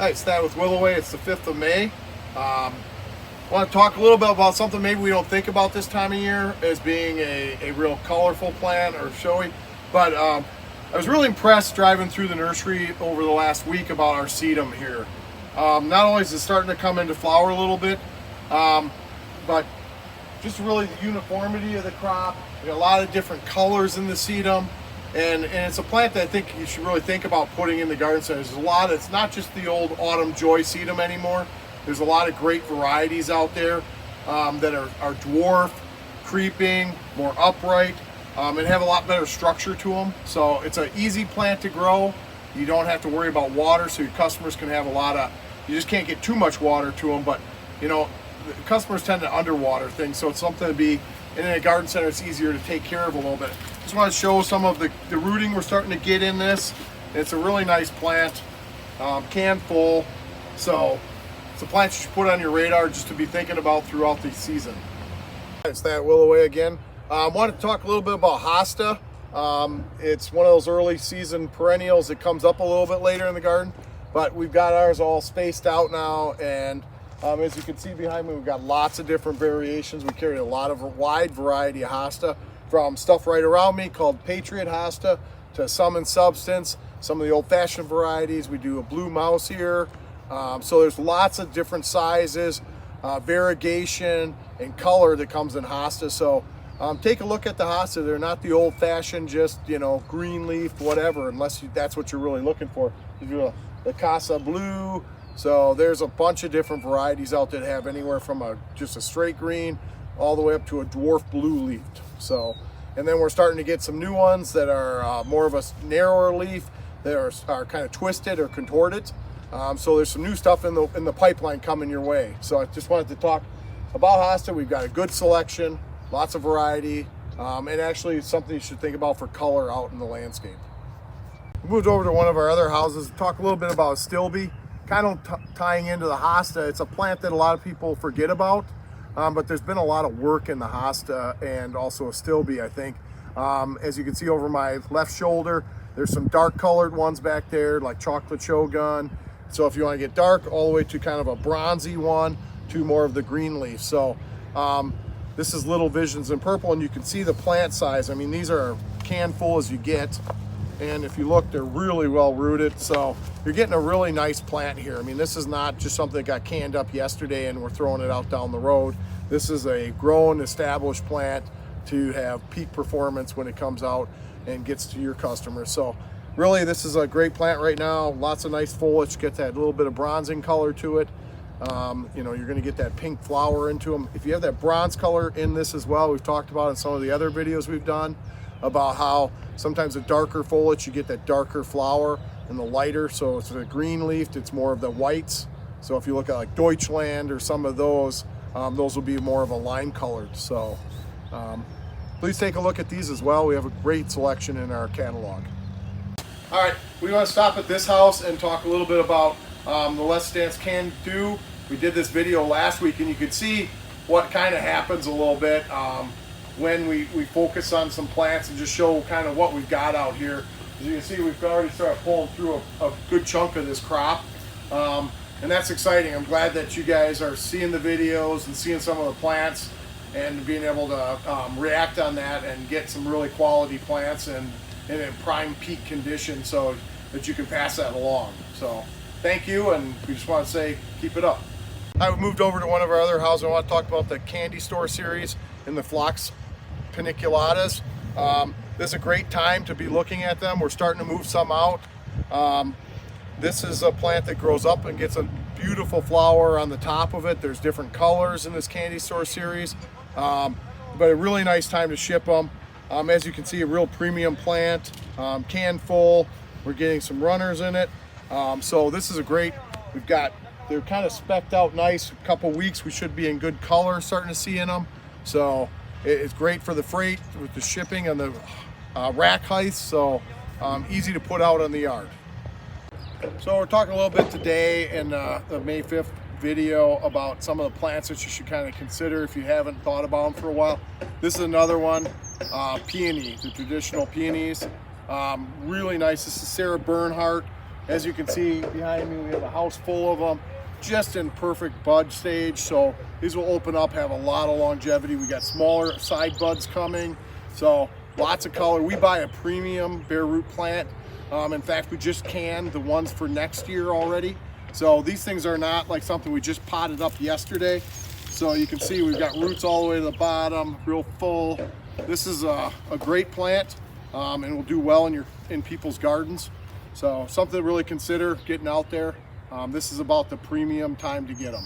Hi, it's Thad with Willoway. It's the 5th of May. I want to talk a little bit about something maybe we don't think about this time of year as being a real colorful plant or showy. But I was really impressed driving through the nursery over the last week about our sedum here. Not only is it starting to come into flower a little bit, but just really the uniformity of the crop. We got a lot of different colors in the sedum. And it's a plant that I think you should really think about putting in the garden center. There's a lot, it's not just the old autumn joy sedum anymore. There's a lot of great varieties out there that are dwarf, creeping, more upright, and have a lot better structure to them. So it's an easy plant to grow. You don't have to worry about water, so your customers can have you just can't get too much water to them, but you know, the customers tend to underwater things, so it's something to be, in a garden center it's easier to take care of a little bit. Just want to show some of the rooting we're starting to get in this. It's a really nice plant, can full, so it's a plant you should put on your radar just to be thinking about throughout the season. It's Thad Willoway again. I wanted to talk a little bit about Hasta. It's one of those early season perennials that comes up a little bit later in the garden, but we've got ours all spaced out now, and as you can see behind me, we've got lots of different variations. We carry a wide variety of Hasta, from stuff right around me called Patriot Hasta to some in substance, some of the old-fashioned varieties. We do a blue mouse here. So there's lots of different sizes, variegation, and color that comes in Hasta. So take a look at the Hasta. They're not the old-fashioned, just, you know, green leaf, whatever, unless that's what you're really looking for. You do the Casa Blue. So there's a bunch of different varieties out there that have anywhere from just a straight green all the way up to a dwarf blue leafed. So, and then we're starting to get some new ones that are more of a narrower leaf, that are kind of twisted or contorted. So there's some new stuff in the pipeline coming your way. So I just wanted to talk about Hasta. We've got a good selection, lots of variety, and actually it's something you should think about for color out in the landscape. We moved over to one of our other houses to talk a little bit about Stillby. Kind of tying into the Hasta. It's a plant that a lot of people forget about, but there's been a lot of work in the Hasta and also a Stillby, I think. As you can see over my left shoulder, there's some dark colored ones back there, like chocolate shogun. So if you want to get dark, all the way to kind of a bronzy one to more of the green leaf. So this is Little Visions in purple, and you can see the plant size. I mean, these are can full as you get. And if you look, they're really well rooted. So you're getting a really nice plant here. I mean, this is not just something that got canned up yesterday and we're throwing it out down the road. This is a grown, established plant to have peak performance when it comes out and gets to your customers. So really, this is a great plant right now. Lots of nice foliage, get that little bit of bronzing color to it. You know, you're gonna get that pink flower into them. If you have that bronze color in this as well, we've talked about in some of the other videos we've done, about how sometimes the darker foliage, you get that darker flower, and the lighter, so it's a green leafed, it's more of the whites. So if you look at like Deutschland or some of those will be more of a lime colored. So please take a look at these as well. We have a great selection in our catalog. All right, we want to stop at this house and talk a little bit about the Let's Dance Can Do. We did this video last week, and you could see what kind of happens a little bit when we focus on some plants and just show kind of what we've got out here. As you can see, we've already started pulling through a good chunk of this crop, and that's exciting. I'm glad that you guys are seeing the videos and seeing some of the plants and being able to react on that and get some really quality plants and in a prime peak condition so that you can pass that along. So thank you, and we just want to say keep it up. I moved over to one of our other houses. I want to talk about the candy store series in the phlox paniculatas. This is a great time to be looking at them. We're starting to move some out. This is a plant that grows up and gets a beautiful flower on the top of it. There's different colors in this candy store series, but a really nice time to ship them. As you can see, a real premium plant, can full. We're getting some runners in it. So this is a great, they're kind of specced out nice. A couple weeks, we should be in good color starting to see in them. So it's great for the freight with the shipping and the rack heights, so easy to put out on the yard. So we're talking a little bit today in the May 5th video about some of the plants that you should kind of consider if you haven't thought about them for a while. This is another one, peony, the traditional peonies. Really nice. This is Sarah Bernhardt, As you can see behind me, we have a house full of them, just in perfect bud stage. So these will open up, have a lot of longevity. We got smaller side buds coming, so lots of color. We buy a premium bare root plant. In fact, we just canned the ones for next year already. So these things are not like something we just potted up yesterday. So you can see we've got roots all the way to the bottom, real full. This is a great plant, and will do well in people's gardens. So something to really consider getting out there. This is about the premium time to get them.